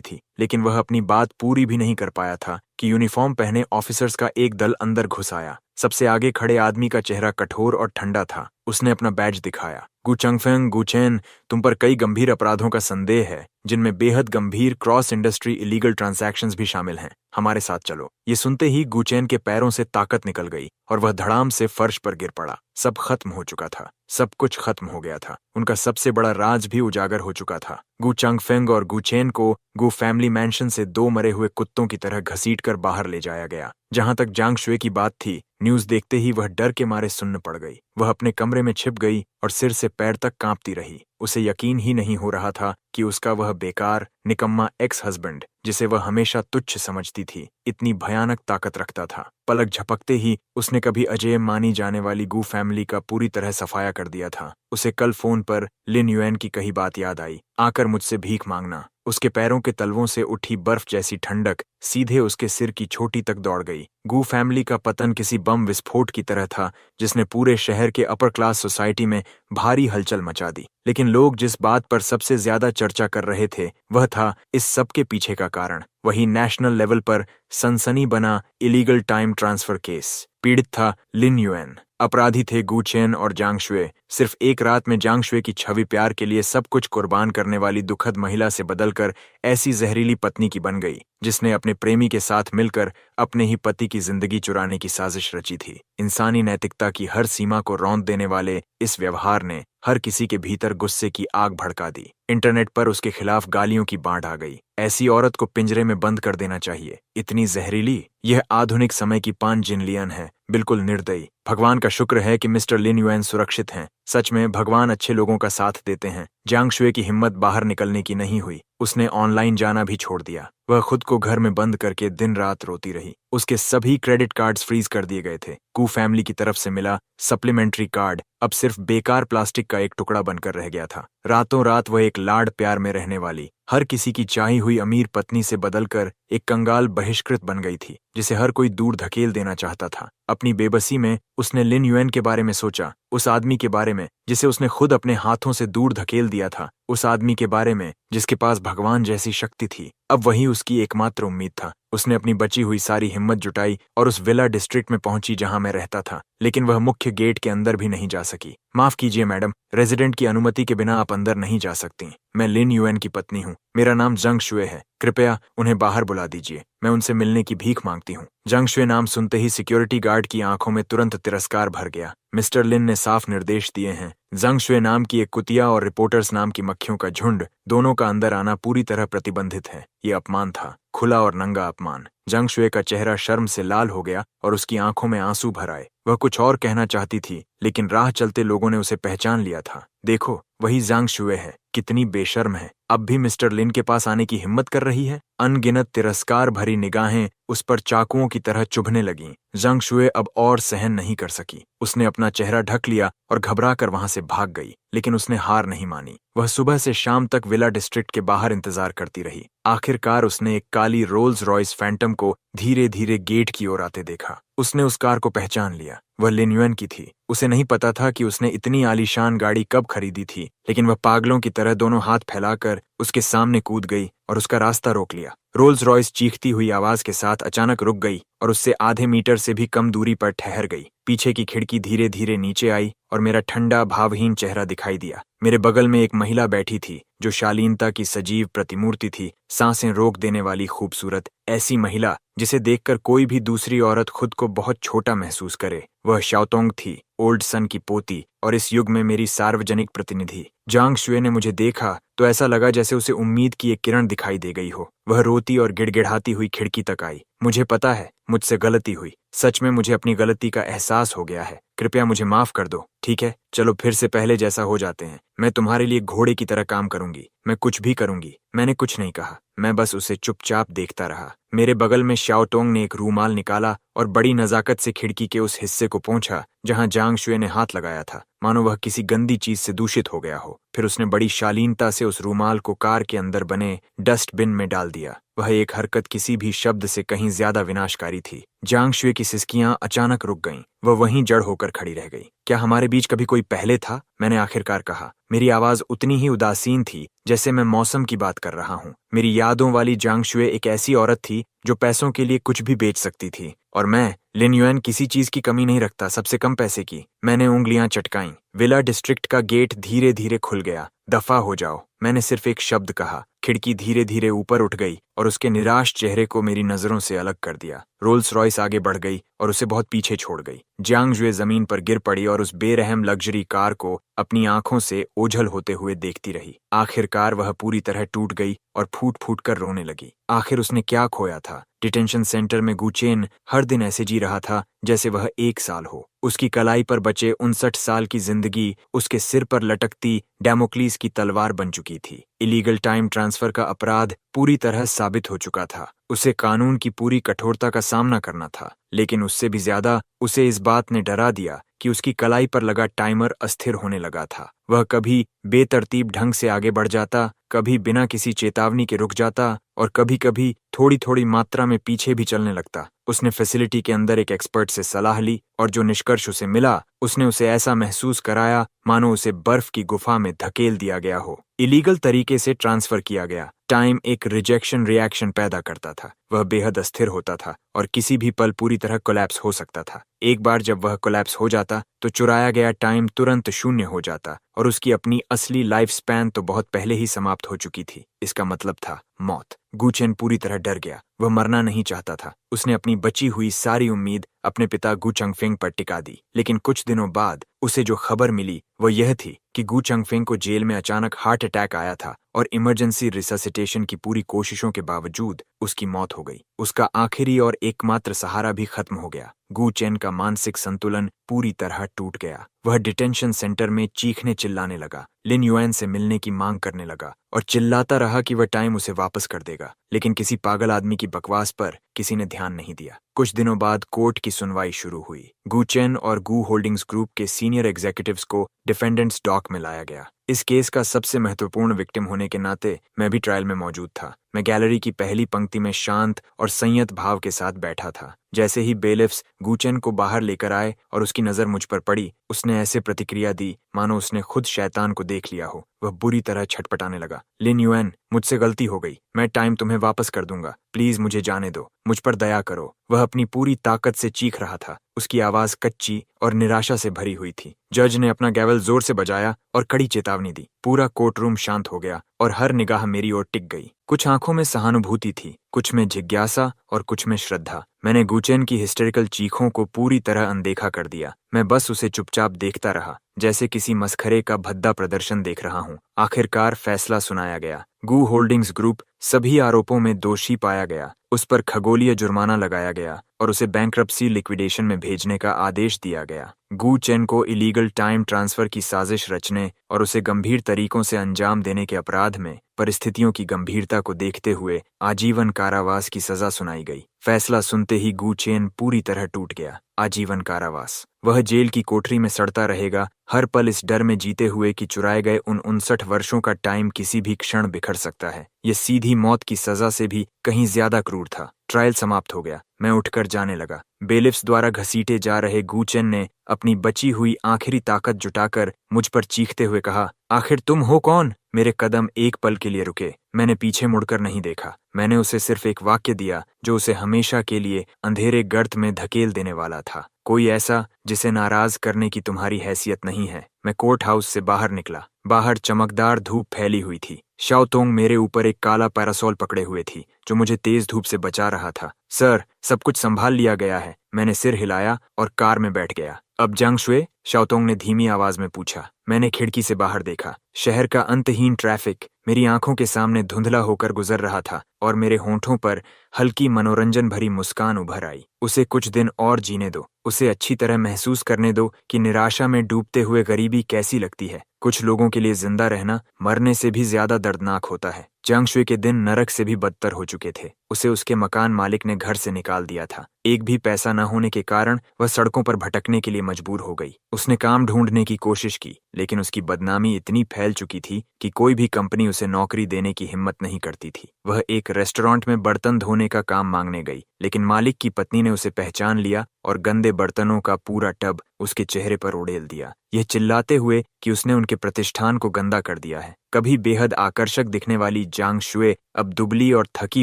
थी। लेकिन वह अपनी बात पूरी भी नहीं कर पाया था कि यूनिफॉर्म पहने ऑफिसर्स का एक दल अंदर घुस आया। सबसे आगे खड़े आदमी का चेहरा कठोर और ठंडा था। उसने अपना बैज दिखाया। गू चंगफेंग, गू चेन, तुम पर कई गंभीर अपराधों का संदेह है, जिनमें बेहद गंभीर क्रॉस इंडस्ट्री इलीगल ट्रांजैक्शंस भी शामिल हैं। हमारे साथ चलो। ये सुनते ही गू चेन के पैरों से ताकत निकल गई और वह धड़ाम से फर्श पर गिर पड़ा। सब खत्म हो चुका था, सब कुछ खत्म हो गया था। उनका सबसे बड़ा राज भी उजागर हो चुका था। गू चंगफेंग और गू चेन को गू फैमिली मैंशन से दो मरे हुए कुत्तों की तरह घसीटकर बाहर ले जाया गया। जहां तक जांग शुए की बात थी, न्यूज देखते ही वह डर के मारे सुन्न पड़ गई। वह अपने कमरे में छिप गई और सिर से पैर तक कांपती रही। उसे यकीन ही नहीं हो रहा था कि उसका वह बेकार, निकम्मा एक्स हस्बैंड, जिसे वह हमेशा तुच्छ समझती थी, इतनी भयानक ताकत रखता था। पलक झपकते ही उसने कभी अजय मानी जाने वाली गू फैमिली का पूरी तरह सफाया कर दिया था। उसे कल फोन पर लिन युएन की कही बात याद आई, आकर मुझसे भीख मांगना। उसके पैरों के तलवों से उठी बर्फ जैसी ठंडक सीधे उसके सिर की चोटी तक दौड़ गई। गू फैमिली का पतन किसी बम विस्फोट की तरह था, जिसने पूरे शहर के अपर क्लास सोसाइटी में भारी हलचल मचा दी। लेकिन लोग जिस बात पर सबसे ज्यादा चर्चा कर रहे थे, वह था इस सब के पीछे का कारण। वही नेशनल लेवल पर सनसनी बना इलीगल टाइम ट्रांसफर केस। पीड़ित था लिन युएन, अपराधी थे गू चेन और जांग शुए। सिर्फ एक रात में जांग शुए की छवि प्यार के लिए सब कुछ कुर्बान करने वाली दुखद महिला से बदलकर ऐसी जहरीली पत्नी की बन गई, जिसने अपने प्रेमी के साथ मिलकर अपने ही पति की जिंदगी चुराने की साजिश रची थी। इंसानी नैतिकता की हर सीमा को रौंद देने वाले इस व्यवहार ने हर किसी के भीतर गुस्से की आग भड़का दी। इंटरनेट पर उसके खिलाफ गालियों की बाढ़ आ गई। ऐसी औरत को पिंजरे में बंद कर देना चाहिए, इतनी जहरीली। यह आधुनिक समय की पान जिनलियन है, बिल्कुल निर्दयी। भगवान का शुक्र है कि मिस्टर लिन युएन सुरक्षित हैं। सच में भगवान अच्छे लोगों का साथ देते हैं। जांग शुए की हिम्मत बाहर निकलने की नहीं हुई। उसने ऑनलाइन जाना भी छोड़ दिया। वह खुद को घर में बंद करके दिन रात रोती रही। उसके सभी क्रेडिट कार्ड्स फ्रीज कर दिए गए थे। कू फैमिली की तरफ से मिला सप्लीमेंट्री कार्ड अब सिर्फ बेकार प्लास्टिक का एक टुकड़ा बनकर रह गया था। रातों रात वह एक लाड प्यार में रहने वाली, हर किसी की चाही हुई अमीर पत्नी से बदलकर एक कंगाल बहिष्कृत बन गई थी, जिसे हर कोई दूर धकेल देना चाहता था। अपनी बेबसी में उसने लिन युएन के बारे में सोचा, उस आदमी के बारे में जिसे उसने खुद अपने हाथों से दूर धकेल दिया था, उस आदमी के बारे में जिसके पास भगवान जैसी शक्ति थी। अब वही उसकी एकमात्र उम्मीद था। उसने अपनी बची हुई सारी हिम्मत जुटाई और उस विला डिस्ट्रिक्ट में पहुंची जहां मैं रहता था, लेकिन वह मुख्य गेट के अंदर भी नहीं जा सकी। माफ कीजिए मैडम, रेजिडेंट की अनुमति के बिना आप अंदर नहीं जा सकती। मैं लिन युएन की पत्नी हूँ। मेरा नाम जंग शुए है। कृपया उन्हें बाहर बुला दीजिए। मैं उनसे मिलने की भीख मांगती हूँ। जांग शुए नाम सुनते ही सिक्योरिटी गार्ड की आंखों में तुरंत तिरस्कार भर गया। मिस्टर लिन ने साफ निर्देश दिए हैं। जांग शुए नाम की एक कुतिया और रिपोर्टर्स नाम की मक्खियों का झुंड, दोनों का अंदर आना पूरी तरह प्रतिबंधित है। ये अपमान था, खुला और नंगा अपमान। जांग शुए का चेहरा शर्म से लाल हो गया और उसकी आंखों में आंसू भर आए। वह कुछ और कहना चाहती थी, लेकिन राह चलते लोगों ने उसे पहचान लिया था। देखो, वही जांग शुए है, कितनी बेशर्म है, अब भी मिस्टर लिन के पास आने की हिम्मत कर रही है। अनगिनत तिरस्कार भरी निगाहें उस पर चाकुओं की तरह चुभने लगीं। जांग शुए अब और सहन नहीं कर सकी। उसने अपना चेहरा ढक लिया और घबरा कर वहां से भाग गई, लेकिन उसने हार नहीं मानी। वह सुबह से शाम तक विला डिस्ट्रिक्ट के बाहर इंतजार करती रही। आखिरकार उसने एक काली रोल्स रॉयस फैंटम को धीरे धीरे गेट की ओर आते देखा। उसने उस कार को पहचान लिया, वह लिन युएन की थी। उसे नहीं पता था कि उसने इतनी आलीशान गाड़ी कब खरीदी थी, लेकिन वह पागलों की तरह दोनों हाथ फैलाकर उसके सामने कूद गई और उसका रास्ता रोक लिया। रोल्स रॉयस चीखती हुई आवाज के साथ अचानक रुक गई और उससे आधे मीटर से भी कम दूरी पर ठहर गई। पीछे की खिड़की धीरे धीरे नीचे आई और मेरा ठंडा भावहीन चेहरा दिखाई दिया। मेरे बगल में एक महिला बैठी थी जो शालीनता की सजीव प्रतिमूर्ति थी, सांसें रोक देने वाली खूबसूरत, ऐसी महिला जिसे देखकर कोई भी दूसरी औरत खुद को बहुत छोटा महसूस करे। वह शाओतोंग थी, ओल्ड सन की पोती और इस युग में मेरी सार्वजनिक प्रतिनिधि। जांग शुए ने मुझे देखा तो ऐसा लगा जैसे उसे उम्मीद की एक किरण दिखाई दे गई हो। वह रोती और गिड़गिड़ाती हुई खिड़की तक आई। मुझे पता है, मुझसे गलती हुई। सच में मुझे अपनी गलती का एहसास हो गया है। कृपया मुझे माफ कर दो, ठीक है? चलो फिर से पहले जैसा हो जाते हैं। मैं तुम्हारे लिए घोड़े की तरह काम करूंगी, मैं कुछ भी करूंगी। मैंने कुछ नहीं कहा, मैं बस उसे चुपचाप देखता रहा। मेरे बगल में शाओतोंग ने एक रूमाल निकाला और बड़ी नजाकत से खिड़की के उस हिस्से को पोंछा जहां जांग शुए ने हाथ लगाया था, मानो वह किसी गंदी चीज से दूषित हो गया हो। फिर उसने बड़ी शालीनता से उस रूमाल को कार के अंदर बने डस्टबिन में डाल दिया। वह एक हरकत किसी भी शब्द से कहीं ज्यादा विनाशकारी थी। जांग शुए की सिसकियां अचानक रुक गईं। वह वहीं जड़ होकर खड़ी रह गई। क्या हमारे बीच कभी कोई पहले था? मैंने आखिरकार कहा। मेरी आवाज उतनी ही उदासीन थी जैसे मैं मौसम की बात कर रहा हूँ। मेरी यादों वाली जांग शुए एक ऐसी औरत थी जो पैसों के लिए कुछ भी बेच सकती थी, और मैं, लिन युएन, किसी चीज की कमी नहीं रखता, सबसे कम पैसे की। मैंने उंगलियां चटकाईं। विला डिस्ट्रिक्ट का गेट धीरे धीरे खुल गया। दफा हो जाओ, मैंने सिर्फ एक शब्द कहा। खिड़की धीरे धीरे ऊपर उठ गई और उसके निराश चेहरे को मेरी नजरों से अलग कर दिया। रोल्स रॉयस आगे बढ़ गई और उसे बहुत पीछे छोड़ गई। जांग शुए जमीन पर गिर पड़ी और उस बेरहम लग्जरी कार को अपनी आंखों से ओझल होते हुए देखती रही। आखिरकार वह पूरी तरह टूट गई और फूट फूट कर रोने लगी। आखिर उसने क्या खोया था? डिटेंशन सेंटर में गुचेन हर दिन ऐसे जी रहा था जैसे वह 1 साल हो। उसकी कलाई पर बचे 59 साल की जिंदगी उसके सिर पर लटकती डैमोक्लीस की तलवार बन चुकी थी। इलीगल टाइम ट्रांसफर का अपराध पूरी तरह साबित हो चुका था। उसे कानून की पूरी कठोरता का सामना करना था, लेकिन उससे भी ज्यादा उसे इस बात ने डरा दिया कि उसकी कलाई पर लगा टाइमर अस्थिर होने लगा था। वह कभी बेतरतीब ढंग से आगे बढ़ जाता, कभी बिना किसी चेतावनी के रुक जाता और कभी कभी थोड़ी थोड़ी मात्रा में पीछे भी चलने लगता। उसने फैसिलिटी के अंदर एक एक्सपर्ट से सलाह ली और जो निष्कर्ष उसे मिला, उसने उसे ऐसा महसूस कराया मानो उसे बर्फ की गुफा में धकेल दिया गया हो। इलीगल तरीके से ट्रांसफर किया गया टाइम एक रिजेक्शन रिएक्शन पैदा करता था। वह बेहद अस्थिर होता था और किसी भी पल पूरी तरह कोलैप्स हो सकता था। एक बार जब वह कोलैप्स हो जाता तो चुराया गया टाइम तुरंत शून्य हो जाता और उसकी अपनी असली लाइफ स्पैन तो बहुत पहले ही समाप्त हो चुकी थी। इसका मतलब था मौत। गुचेन पूरी तरह डर गया। वह मरना नहीं चाहता था। उसने अपनी बची हुई सारी उम्मीद अपने पिता गु चंगफेंग पर टिका दी। लेकिन कुछ दिनों बाद उसे जो खबर मिली वो यह थी कि गु चंगफेंग को जेल में अचानक हार्ट अटैक आया था और इमरजेंसी रिससिटेशन की पूरी कोशिशों के बावजूद उसकी मौत हो गई। उसका आखिरी और एकमात्र सहारा भी खत्म हो गया। गु चेन का मानसिक संतुलन पूरी तरह टूट गया। वह डिटेंशन सेंटर में चीखने चिल्लाने लगा, लिन युएन से मिलने की मांग करने लगा और चिल्लाता रहा कि वह टाइम उसे वापस कर देगा। लेकिन किसी पागल आदमी की बकवास पर किसी ने ध्यान नहीं दिया। कुछ दिनों बाद कोर्ट की सुनवाई शुरू हुई। गु चेन और गु होल्डिंग्स ग्रुप के सीनियर एग्जीक्यूटिव्स को डिफेंडेंट्स डॉक में लाया गया। इस केस का सबसे महत्वपूर्ण विक्टिम होने के नाते मैं भी ट्रायल में मौजूद था। मैं गैलरी की पहली पंक्ति में शांत और संयत भाव के साथ बैठा था। जैसे ही बेलिफ्स गु चेन को बाहर लेकर आए और उसकी नजर मुझ पर पड़ी, उसने ऐसे प्रतिक्रिया दी मानो उसने खुद शैतान को देख लिया हो। वह बुरी तरह छटपटाने लगा। लिन युएन, मुझसे गलती हो गई। मैं टाइम तुम्हें वापस कर दूंगा। प्लीज मुझे जाने दो। मुझ पर दया करो। वह अपनी पूरी ताकत से चीख रहा था। उसकी आवाज कच्ची और निराशा से भरी हुई थी। जज ने अपना गैवल जोर से बजाया और कड़ी चेतावनी दी। पूरा कोर्ट रूम शांत हो गया और हर निगाह मेरी ओर टिक गई। कुछ आंखों में सहानुभूति थी, कुछ में जिज्ञासा और कुछ में श्रद्धा। मैंने गुचेन की हिस्टेरिकल चीखों को पूरी तरह अनदेखा कर दिया। मैं बस उसे चुपचाप देखता रहा, जैसे किसी मसखरे का भद्दा प्रदर्शन देख रहा हूँ। आखिरकार फैसला सुनाया गया। गू होल्डिंग्स ग्रुप सभी आरोपों में दोषी पाया गया। उस पर खगोलीय जुर्माना लगाया गया और उसे बैंक्रप्सी लिक्विडेशन में भेजने का आदेश दिया गया। गू चेन को इलीगल टाइम ट्रांसफर की साजिश रचने और उसे गंभीर तरीकों से अंजाम देने के अपराध में परिस्थितियों की गंभीरता को देखते हुए आजीवन कारावास की सजा सुनाई गई। फैसला सुनते ही गू चेन पूरी तरह टूट गया। आजीवन कारावास। वह जेल की कोठरी में सड़ता रहेगा, हर पल इस डर में जीते हुए कि चुराए गए उन 59 वर्षों का टाइम किसी भी क्षण बिखर सकता है। यह सीधी मौत की सजा से भी कहीं ज्यादा क्रूर था। ट्रायल समाप्त हो गया। मैं उठकर जाने लगा। बेलिफ्स द्वारा घसीटे जा रहे गूचेन ने अपनी बची हुई आखिरी ताकत जुटाकर मुझ पर चीखते हुए कहा, आखिर तुम हो कौन? मेरे कदम एक पल के लिए रुके। मैंने पीछे मुड़कर नहीं देखा। मैंने उसे सिर्फ एक वाक्य दिया जो उसे हमेशा के लिए अंधेरे गर्त में धकेल देने वाला था। कोई ऐसा जिसे नाराज करने की तुम्हारी हैसियत नहीं है। मैं कोर्ट हाउस से बाहर निकला। बाहर चमकदार धूप फैली हुई थी। शाओतोंग मेरे ऊपर एक काला पैरासोल पकड़े हुए थी जो मुझे तेज धूप से बचा रहा था। सर, सब कुछ संभाल लिया गया है। मैंने सिर हिलाया और कार में बैठ गया। अब जांग शुए? शाओतोंग ने धीमी आवाज में पूछा। मैंने खिड़की से बाहर देखा। शहर का अंतहीन ट्रैफिक मेरी आंखों के सामने धुंधला होकर गुजर रहा था और मेरे होंठों पर हल्की मनोरंजन भरी मुस्कान उभर आई। उसे कुछ दिन और जीने दो। उसे अच्छी तरह महसूस करने दो कि निराशा में डूबते हुए गरीबी कैसी लगती है। कुछ लोगों के लिए जिंदा रहना मरने से भी ज्यादा दर्दनाक होता है। जांग शुए के दिन नरक से भी बदतर हो चुके थे। उसे उसके मकान मालिक ने घर से निकाल दिया था। एक भी पैसा न होने के कारण वह सड़कों पर भटकने के लिए मजबूर हो गई। उसने काम ढूंढने की कोशिश की, लेकिन उसकी बदनामी इतनी फैल चुकी थी कि कोई भी कंपनी उसे नौकरी देने की हिम्मत नहीं करती थी। वह एक रेस्टोरेंट में बर्तन धोने का काम मांगने गई, लेकिन मालिक की पत्नी ने उसे पहचान लिया और गंदे बर्तनों का पूरा टब उसके चेहरे पर उड़ेल दिया, यह चिल्लाते हुए कि उसने उनके प्रतिष्ठान को गंदा कर दिया है। कभी बेहद आकर्षक दिखने वाली जांग शुए अब दुबली और थकी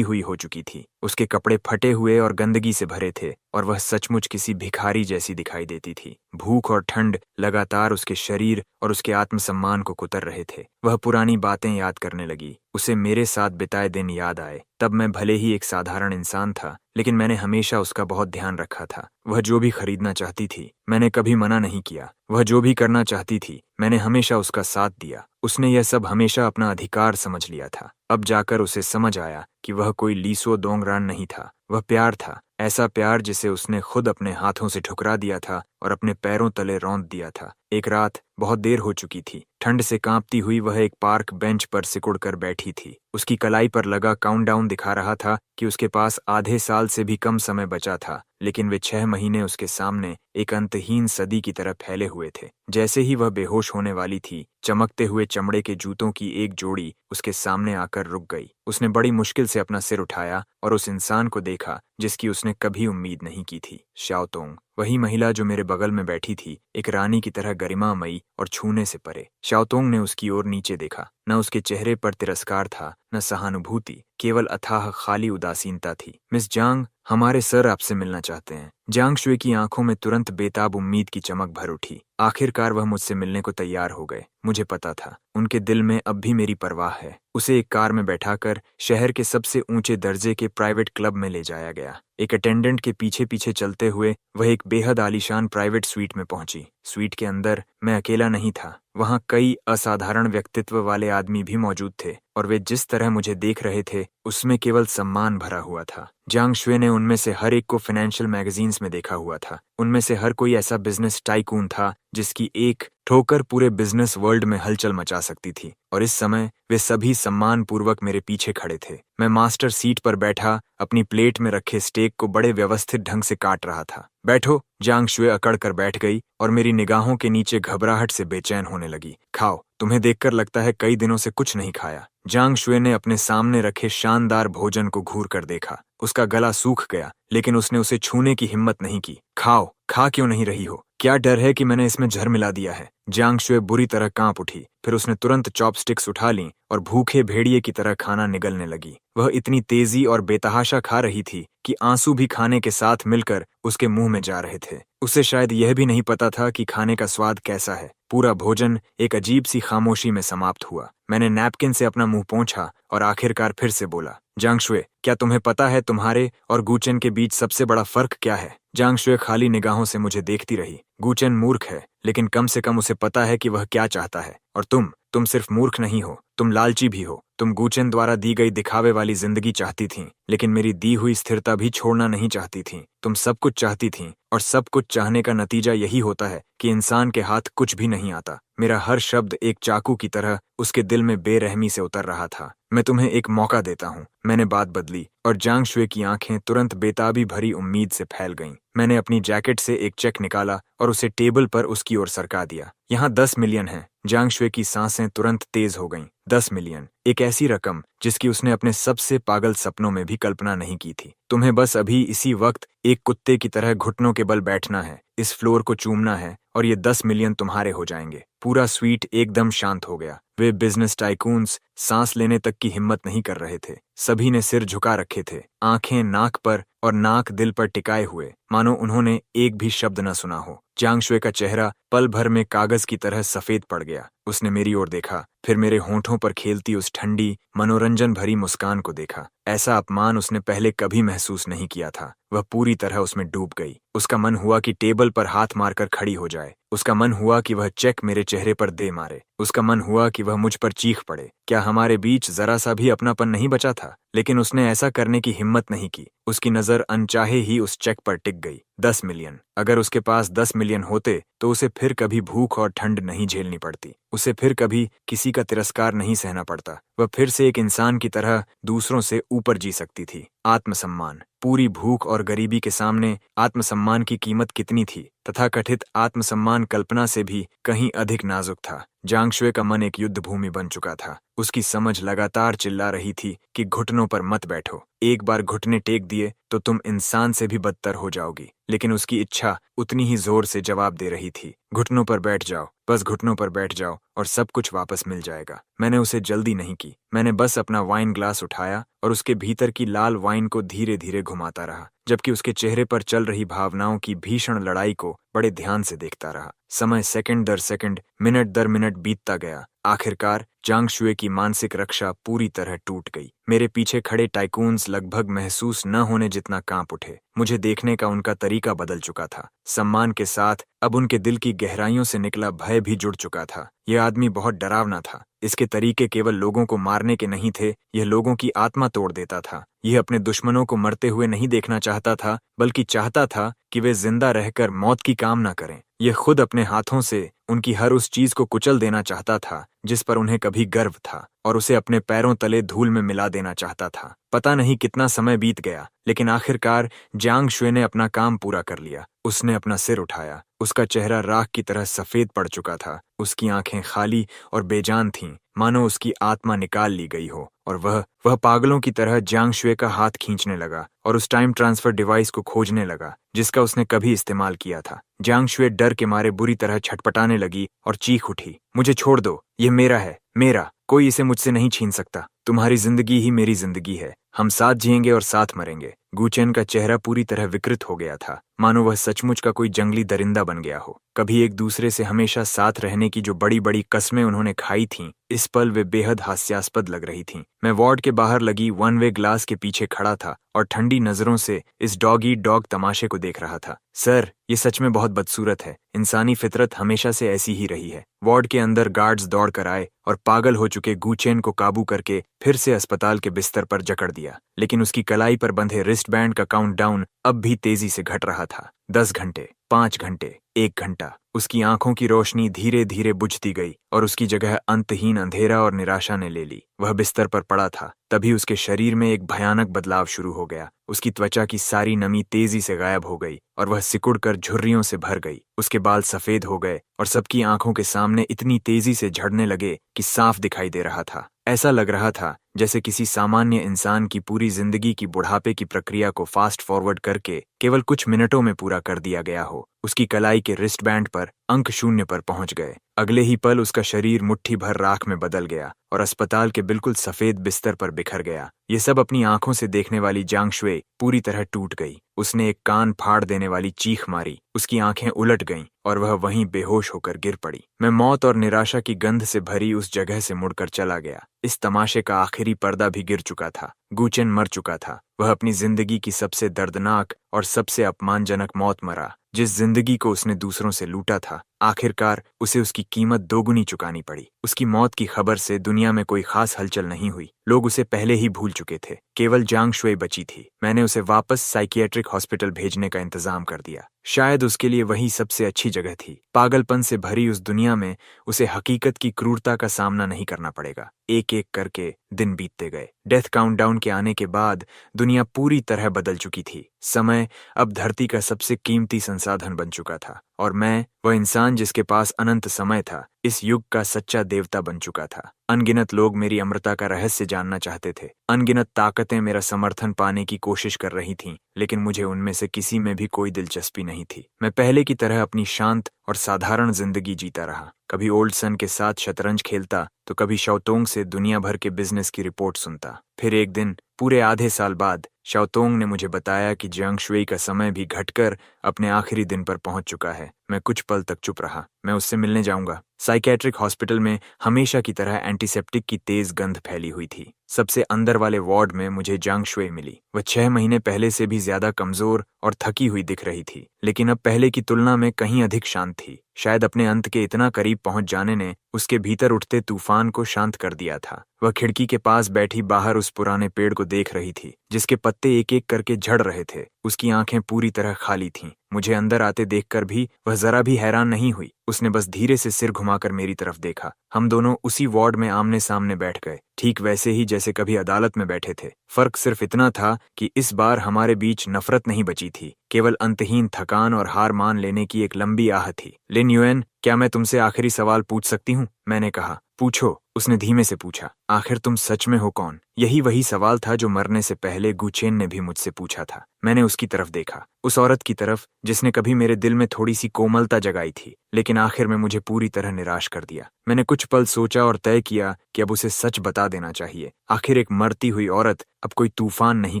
हुई हो चुकी थी। उसके कपड़े फटे हुए और गंदगी से भरे थे और वह सचमुच किसी भिखारी जैसी दिखाई देती थी। भूख और ठंड लगातार उसके शरीर और उसके आत्मसम्मान को कुतर रहे थे। वह पुरानी बातें याद करने लगी। उसे मेरे साथ बिताए दिन याद आए। तब मैं भले ही एक साधारण इंसान था, लेकिन मैंने हमेशा उसका बहुत ध्यान रखा था। वह जो भी खरीदना चाहती थी, मैंने कभी मना नहीं किया। वह जो भी करना चाहती थी, मैंने हमेशा उसका साथ दिया। उसने यह सब हमेशा अपना अधिकार समझ लिया था। अब जाकर उसे समझ आया कि वह कोई लीसो दोंगरान नहीं था। वह प्यार था, ऐसा प्यार जिसे उसने खुद अपने हाथों से ठुकरा दिया था और अपने पैरों तले रौंद दिया था। एक रात बहुत देर हो चुकी थी। ठंड से कांपती हुई वह एक पार्क बेंच पर सिकुड़कर बैठी थी। उसकी कलाई पर लगा काउंटडाउन दिखा रहा था कि उसके पास आधे साल से भी कम समय बचा था, लेकिन वे 6 महीने उसके सामने एक अंतहीन सदी की तरह फैले हुए थे। जैसे ही वह बेहोश होने वाली थी, चमकते हुए चमड़े के जूतों की एक जोड़ी उसके सामने आकर रुक गई। उसने बड़ी मुश्किल से अपना सिर उठाया और उस इंसान को देखा जिसकी उसने कभी उम्मीद नहीं की थी। शाओतोंग, वही महिला जो मेरे बगल में बैठी थी, एक रानी की तरह गरिमामयी और छूने से परे। शाओतोंग ने उसकी ओर नीचे देखा। न उसके चेहरे पर तिरस्कार था, न सहानुभूति, केवल अथाह खाली उदासीनता थी। मिस जांग, हमारे सर आपसे मिलना चाहते हैं। जांग शुए की आंखों में तुरंत बेताब उम्मीद की चमक भर उठी। आखिरकार वह मुझसे मिलने को तैयार हो गए। मुझे पता था उनके दिल में अब भी मेरी परवाह है। उसे एक कार में बैठाकर शहर के सबसे ऊंचे दर्जे के प्राइवेट क्लब में ले जाया गया। एक अटेंडेंट के पीछे पीछे चलते हुए वह एक बेहद आलीशान प्राइवेट स्वीट में पहुंची। स्वीट के अंदर मैं अकेला नहीं था। वहां कई असाधारण व्यक्तित्व वाले आदमी भी मौजूद थे और वे जिस तरह मुझे देख रहे थे उसमें केवल सम्मान भरा हुआ था। जांग शुए ने उनमें से हर एक को फाइनेंशियल मैगजीन्स में देखा हुआ था। उनमें से हर कोई ऐसा बिजनेस टाइकून था जिसकी एक ठोकर पूरे बिजनेस वर्ल्ड में हलचल मचा सकती थी, और इस समय वे सभी सम्मान पूर्वक मेरे पीछे खड़े थे। मैं मास्टर सीट पर बैठा अपनी प्लेट में रखे स्टेक को बड़े व्यवस्थित ढंग से काट रहा था। बैठो। जांग शुए अकड़ कर बैठ गई और मेरी निगाहों के नीचे घबराहट से बेचैन होने लगी। खाओ, तुम्हें देखकर लगता है कई दिनों से कुछ नहीं खाया। जांग शुए ने अपने सामने रखे शानदार भोजन को घूर कर देखा। उसका गला सूख गया, लेकिन उसने उसे छूने की हिम्मत नहीं की। खाओ, खा क्यों नहीं रही हो? क्या डर है कि मैंने इसमें जहर मिला दिया है? जांग शुए बुरी तरह कांप उठी। फिर उसने तुरंत चॉपस्टिक्स उठा लीं और भूखे भेड़िए की तरह खाना निगलने लगी। वह इतनी तेजी और बेतहाशा खा रही थी कि आंसू भी खाने के साथ मिलकर उसके मुंह में जा रहे थे। उसे शायद यह भी नहीं पता था कि खाने का स्वाद कैसा है। पूरा भोजन एक अजीब सी खामोशी में समाप्त हुआ। मैंने नैपकिन से अपना मुंह पोंछा और आखिरकार फिर से बोला, जांग शुए, क्या तुम्हें पता है तुम्हारे और गूचेन के बीच सबसे बड़ा फर्क क्या है? जांग शुए खाली निगाहों से मुझे देखती रही। गूचेन मूर्ख है, लेकिन कम से कम उसे पता है कि वह क्या चाहता है। और तुम सिर्फ मूर्ख नहीं हो, तुम लालची भी हो। तुम गूचेन द्वारा दी गई दिखावे वाली जिंदगी चाहती थीं, लेकिन मेरी दी हुई स्थिरता भी छोड़ना नहीं चाहती थीं। तुम सब कुछ चाहती थीं, और सब कुछ चाहने का नतीजा यही होता है कि इंसान के हाथ कुछ भी नहीं आता। मेरा हर शब्द एक चाकू की तरह उसके दिल में बेरहमी से उतर रहा था। मैं तुम्हें एक मौका देता हूँ। मैंने बात बदली और जांग शुए की आंखें तुरंत बेताबी भरी उम्मीद से फैल गईं। मैंने अपनी जैकेट से एक चेक निकाला और उसे टेबल पर उसकी ओर सरका दिया। यहाँ 10 मिलियन है। जांग शुए की सांसें तुरंत तेज हो गईं। 10 मिलियन, एक ऐसी रकम जिसकी उसने अपने सबसे पागल सपनों में भी कल्पना नहीं की थी। तुम्हें बस अभी इसी वक्त एक कुत्ते की तरह घुटनों के बल बैठना है, इस फ्लोर को चूमना है, और ये 10 मिलियन तुम्हारे हो जाएंगे। पूरा स्वीट एकदम शांत हो गया। वे बिजनेस टाइकून्स सांस लेने तक की हिम्मत नहीं कर रहे थे। सभी ने सिर झुका रखे थे, आंखें नाक पर और नाक दिल पर टिकाए हुए, मानो उन्होंने एक भी शब्द न सुना हो। जांग शुए का चेहरा पल भर में कागज की तरह सफेद पड़ गया। उसने मेरी ओर देखा, फिर मेरे होंठों पर खेलती उस ठंडी, मनोरंजन भरी मुस्कान को देखा। ऐसा अपमान उसने पहले कभी महसूस नहीं किया था। वह पूरी तरह उसमें डूब गई। उसका मन हुआ कि टेबल पर हाथ मारकर खड़ी हो जाए। उसका मन हुआ कि वह चेक मेरे चेहरे पर दे मारे। उसका मन हुआ कि वह मुझ पर चीख पड़े। क्या हमारे बीच जरा सा भी अपनापन नहीं बचा था? लेकिन उसने ऐसा करने की हिम्मत नहीं की। उसकी नजर अनचाहे ही उस चेक पर टिक गई। 10 मिलियन। अगर उसके पास 10 मिलियन होते तो उसे फिर कभी भूख और ठंड नहीं झेलनी पड़ती। उसे फिर कभी किसी का तिरस्कार नहीं सहना पड़ता। वह फिर से एक इंसान की तरह दूसरों से ऊपर जी सकती थी। आत्मसम्मान। पूरी भूख और गरीबी के सामने आत्मसम्मान की कीमत कितनी थी? तथाकथित आत्मसम्मान कल्पना से भी कहीं अधिक नाजुक था। जांग शुए का मन एक युद्ध भूमि बन चुका था। उसकी समझ लगातार चिल्ला रही थी कि घुटनों पर मत बैठो। एक बार घुटने टेक दिए तो तुम इंसान से भी बदतर हो जाओगी। लेकिन उसकी इच्छा उतनी ही जोर से जवाब दे रही थी, घुटनों पर बैठ जाओ, बस घुटनों पर बैठ जाओ और सब कुछ वापस मिल जाएगा। मैंने उसे जल्दी नहीं की। मैंने बस अपना वाइन ग्लास उठाया और उसके भीतर की लाल वाइन को धीरे धीरे घुमाता रहा, जबकि उसके चेहरे पर चल रही भावनाओं की भीषण लड़ाई को बड़े ध्यान से देखता रहा। समय सेकंड दर सेकंड, मिनट दर मिनट बीतता गया। आखिरकार जांग शुए की मानसिक रक्षा पूरी तरह टूट गई। मेरे पीछे खड़े टाइकून्स लगभग महसूस न होने जितना कांप उठे। मुझे देखने का उनका तरीका बदल चुका था। सम्मान के साथ अब उनके दिल की गहराइयों से निकला भय भी जुड़ चुका था। यह आदमी बहुत डरावना था। इसके तरीके केवल लोगों को मारने के नहीं थे, यह लोगों की आत्मा तोड़ देता था। यह अपने दुश्मनों को मरते हुए नहीं देखना चाहता था, बल्कि चाहता था कि वे जिंदा रहकर मौत की कामना करें। यह खुद अपने हाथों से उनकी हर उस चीज को कुचल देना चाहता था जिस पर उन्हें कभी गर्व था, और उसे अपने पैरों तले धूल में मिला देना चाहता था। पता नहीं कितना समय बीत गया, लेकिन आखिरकार जांग शुए ने अपना काम पूरा कर लिया। उसने अपना सिर उठाया। उसका चेहरा राख की तरह सफेद पड़ चुका था। उसकी आंखें खाली और बेजान थीं, मानो उसकी आत्मा निकाल ली गई हो। और वह पागलों की तरह जांग शुए का हाथ खींचने लगा और उस टाइम ट्रांसफर डिवाइस को खोजने लगा जिसका उसने कभी इस्तेमाल किया था। जांग शुए डर के मारे बुरी तरह छटपटाने लगी और चीख उठी, मुझे छोड़ दो, ये मेरा है, मेरा, कोई इसे मुझसे नहीं छीन सकता। तुम्हारी जिंदगी ही मेरी जिंदगी है। हम साथ जिएंगे और साथ मरेंगे। गूचेन का चेहरा पूरी तरह विकृत हो गया था, मानो वह सचमुच का कोई जंगली दरिंदा बन गया हो। कभी एक दूसरे से हमेशा साथ रहने की जो बड़ी बड़ी कस्में उन्होंने खाई थीं, इस पल वे बेहद हास्यास्पद लग रही थीं। मैं वार्ड के बाहर लगी वन वे ग्लास के पीछे खड़ा था और ठंडी नजरों से इस डॉग ईट डॉग तमाशे को देख रहा था। सर, ये सच में बहुत बदसूरत है। इंसानी फितरत हमेशा से ऐसी ही रही है। वार्ड के अंदर गार्ड्स दौड़ कर आए और पागल हो चुके गूचेन को काबू करके फिर से अस्पताल के बिस्तर पर जकड़ दिया। लेकिन उसकी कलाई पर बंधे रिस्ट बैंड का काउंटडाउन अब भी तेजी से घट रहा था। 10 घंटे, 5 घंटे, 1 घंटा। उसकी आंखों की रोशनी धीरे धीरे बुझती गई और उसकी जगह अंतहीन अंधेरा और निराशा ने ले ली। वह बिस्तर पर पड़ा था, तभी उसके शरीर में एक भयानक बदलाव शुरू हो गया। उसकी त्वचा की सारी नमी तेजी से गायब हो गई और वह सिकुड़कर झुर्रियों से भर गई। उसके बाल सफेद हो गए और सबकी आंखों के सामने इतनी तेजी से झड़ने लगे कि साफ दिखाई दे रहा था। ऐसा लग रहा था जैसे किसी सामान्य इंसान की पूरी जिंदगी की बुढ़ापे की प्रक्रिया को फास्ट फॉरवर्ड करके केवल कुछ मिनटों में पूरा कर दिया गया हो। उसकी कलाई के रिस्ट बैंड पर अंक 0 पर पहुंच गए। अगले ही पल उसका शरीर मुट्ठी भर राख में बदल गया और अस्पताल के बिल्कुल सफेद बिस्तर पर बिखर गया। ये सब अपनी आंखों से देखने वाली जांग शुई पूरी तरह टूट गई। उसने एक कान फाड़ देने वाली चीख मारी, उसकी आंखें उलट गईं और वह वहीं बेहोश होकर गिर पड़ी। मैं मौत और निराशा की गंध से भरी उस जगह से मुड़कर चला गया। इस तमाशे का आखिरी पर्दा भी गिर चुका था। गु चेन मर चुका था। वह अपनी जिंदगी की सबसे दर्दनाक और सबसे अपमानजनक मौत मरा। जिस जिंदगी को उसने दूसरों से लूटा था, आखिरकार उसे उसकी कीमत दोगुनी चुकानी पड़ी। उसकी मौत की खबर से दुनिया में कोई खास हलचल नहीं हुई। लोग उसे पहले ही भूल चुके थे। केवल जांग शुई बची थी। मैंने उसे वापस साइकियाट्रिक हॉस्पिटल भेजने का इंतजाम कर दिया। शायद उसके लिए वही सबसे अच्छी जगह थी। पागलपन से भरी उस दुनिया में उसे हकीकत की क्रूरता का सामना नहीं करना पड़ेगा। एक एक करके दिन बीतते गए। डेथ काउंटडाउन के आने के बाद दुनिया पूरी तरह बदल चुकी थी। समय अब धरती का सबसे कीमती संसाधन बन चुका था और मैं, वह इंसान जिसके पास अनंत समय था, इस युग का सच्चा देवता बन चुका था। अनगिनत लोग मेरी अमरता का रहस्य जानना चाहते थे। अनगिनत ताकतें मेरा समर्थन पाने की कोशिश कर रही थीं, लेकिन मुझे उनमें से किसी में भी कोई दिलचस्पी नहीं थी। मैं पहले की तरह अपनी शांत और साधारण जिंदगी जीता रहा। कभी ओल्ड सन के साथ शतरंज खेलता तो कभी शाओतोंग से दुनिया भर के बिजनेस की रिपोर्ट सुनता। फिर एक दिन पूरे आधे साल बाद शाओतोंग ने मुझे बताया कि जियांग शुई का समय भी घटकर अपने आखिरी दिन पर पहुंच चुका है। मैं कुछ पल तक चुप रहा। मैं उससे मिलने जाऊंगा। साइकियाट्रिक हॉस्पिटल में हमेशा की तरह एंटीसेप्टिक की तेज गंध फैली हुई थी। सबसे अंदर वाले वार्ड में मुझे जियांग शुई मिली। वह 6 महीने पहले से भी ज्यादा कमजोर और थकी हुई दिख रही थी, लेकिन अब पहले की तुलना में कहीं अधिक शांत थी। शायद अपने अंत के इतना करीब पहुंच जाने ने उसके भीतर उठते तूफान को शांत कर दिया था। वह खिड़की के पास बैठी बाहर उस पुराने पेड़ को देख रही थी, जिसके पत्ते एक एक करके झड़ रहे थे। उसकी आंखें पूरी तरह खाली थीं। मुझे अंदर आते देखकर भी वह जरा भी हैरान नहीं हुई। उसने बस धीरे से सिर घुमाकर मेरी तरफ देखा। हम दोनों उसी वार्ड में आमने सामने बैठ गए, ठीक वैसे ही जैसे कभी अदालत में बैठे थे। फर्क सिर्फ इतना था कि इस बार हमारे बीच नफरत नहीं बची थी, केवल अंतहीन थकान और हार मान लेने की एक लंबी आह थी। लिन युएन, क्या मैं तुमसे आखिरी सवाल पूछ सकती हूँ? मैंने कहा। पूछो, उसने धीमे से पूछा। आखिर तुम सच में हो कौन? यही वही सवाल था जो मरने से पहले गु चेन ने भी मुझसे पूछा था। मैंने उसकी तरफ देखा, उस औरत की तरफ जिसने कभी मेरे दिल में थोड़ी सी कोमलता जगाई थी, लेकिन आखिर में मुझे पूरी तरह निराश कर दिया। मैंने कुछ पल सोचा और तय किया कि अब उसे सच बता देना चाहिए। आखिर एक मरती हुई औरत अब कोई तूफान नहीं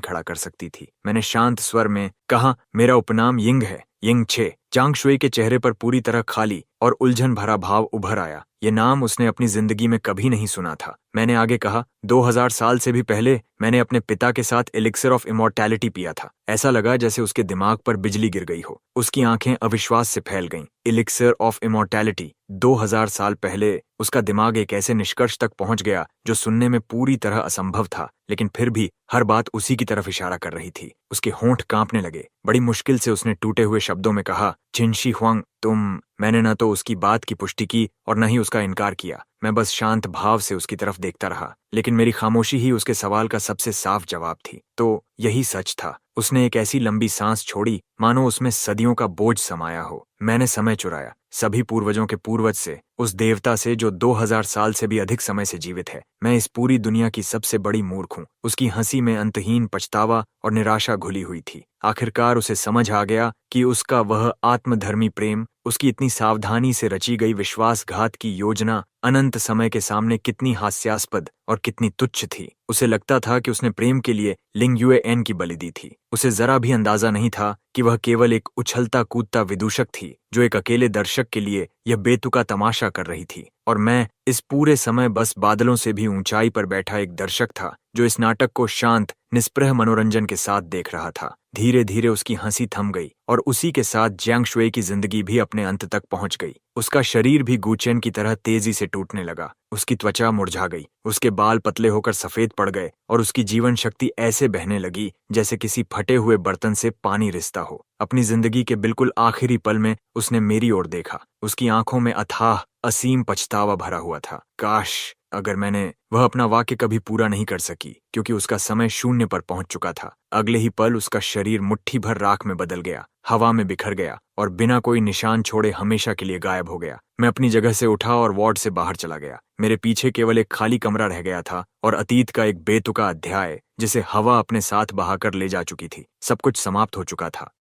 खड़ा कर सकती थी। मैंने शांत स्वर में कहा, मेरा उपनाम यिंग है, यिंग छे। जियांग शुई के चेहरे पर पूरी तरह खाली और उलझन भरा भाव उभर आया। ये नाम उसने अपनी जिंदगी में कभी नहीं सुना था। मैंने आगे कहा, 2000 साल से भी पहले मैंने अपने पिता के साथ एलिक्सर ऑफ इमॉर्टैलिटी पिया था। ऐसा लगा जैसे उसके दिमाग पर बिजली गिर गई हो। उसकी आंखें अविश्वास से फैल गईं। Elixir of immortality. 2000 साल पहले उसका दिमाग एक ऐसे निष्कर्ष तक पहुंच गया जो सुनने में पूरी तरह असंभव था, लेकिन फिर भी हर बात उसी की तरफ इशारा कर रही थी। उसके होंठ कांपने लगे। बड़ी मुश्किल से उसने टूटे हुए शब्दों में कहा, चिनशी हुआंग, तुम। मैंने न तो उसकी बात की पुष्टि की और न ही उसका इनकार किया। मैं बस शांत भाव से उसकी तरफ देखता रहा, लेकिन मेरी खामोशी ही उसके सवाल का सबसे साफ जवाब थी। तो यही सच था। उसने एक ऐसी लंबी सांस छोड़ी मानो उसमें सदियों का बोझ समाया हो। मैंने समय चुराया, सभी पूर्वजों के पूर्वज से, उस देवता से जो 2000 साल से भी अधिक समय से जीवित है। मैं इस पूरी दुनिया की सबसे बड़ी मूर्ख हूँ। उसकी हंसी में अंतहीन पछतावा और निराशा घुली हुई थी। आखिरकार उसे समझ आ गया कि उसका वह आत्मधर्मी प्रेम, उसकी इतनी सावधानी से रची गई विश्वासघात की योजना अनंत समय के सामने कितनी हास्यास्पद और कितनी तुच्छ थी। उसे लगता था कि उसने प्रेम के लिए लिंग युएन की बलि दी थी। उसे जरा भी अंदाजा नहीं था कि वह केवल एक उछलता कूदता विदूषक थी जो एक अकेले दर्शक के लिए यह बेतुका तमाशा कर रही थी, और मैं इस पूरे समय बस बादलों से भी ऊंचाई पर बैठा एक दर्शक था जो इस नाटक को शांत निष्प्रह मनोरंजन के साथ देख रहा था। धीरे धीरे उसकी हंसी थम गई और उसी के साथ जियांग शुई की जिंदगी भी अपने अंत तक पहुंच गई। उसका शरीर भी गु चेन की तरह तेजी से टूटने लगा। उसकी त्वचा मुरझा गई, उसके बाल पतले होकर सफेद पड़ गए और उसकी जीवन शक्ति ऐसे बहने लगी जैसे किसी फटे हुए बर्तन से पानी रिसता हो। अपनी जिंदगी के बिल्कुल आखिरी पल में उसने मेरी ओर देखा। उसकी आंखों में अथाह असीम पछतावा भरा हुआ था। काश अगर मैंने वह अपना वाक्य कभी पूरा नहीं कर सकी क्योंकि उसका समय शून्य पर पहुंच चुका था। अगले ही पल उसका शरीर मुट्ठी भर राख में बदल गया, हवा में बिखर गया और बिना कोई निशान छोड़े हमेशा के लिए गायब हो गया। मैं अपनी जगह से उठा और वार्ड से बाहर चला गया। मेरे पीछे केवल एक खाली कमरा रह गया था और अतीत का एक बेतुका अध्याय जिसे हवा अपने साथ बहाकर ले जा चुकी थी। सब कुछ समाप्त हो चुका था।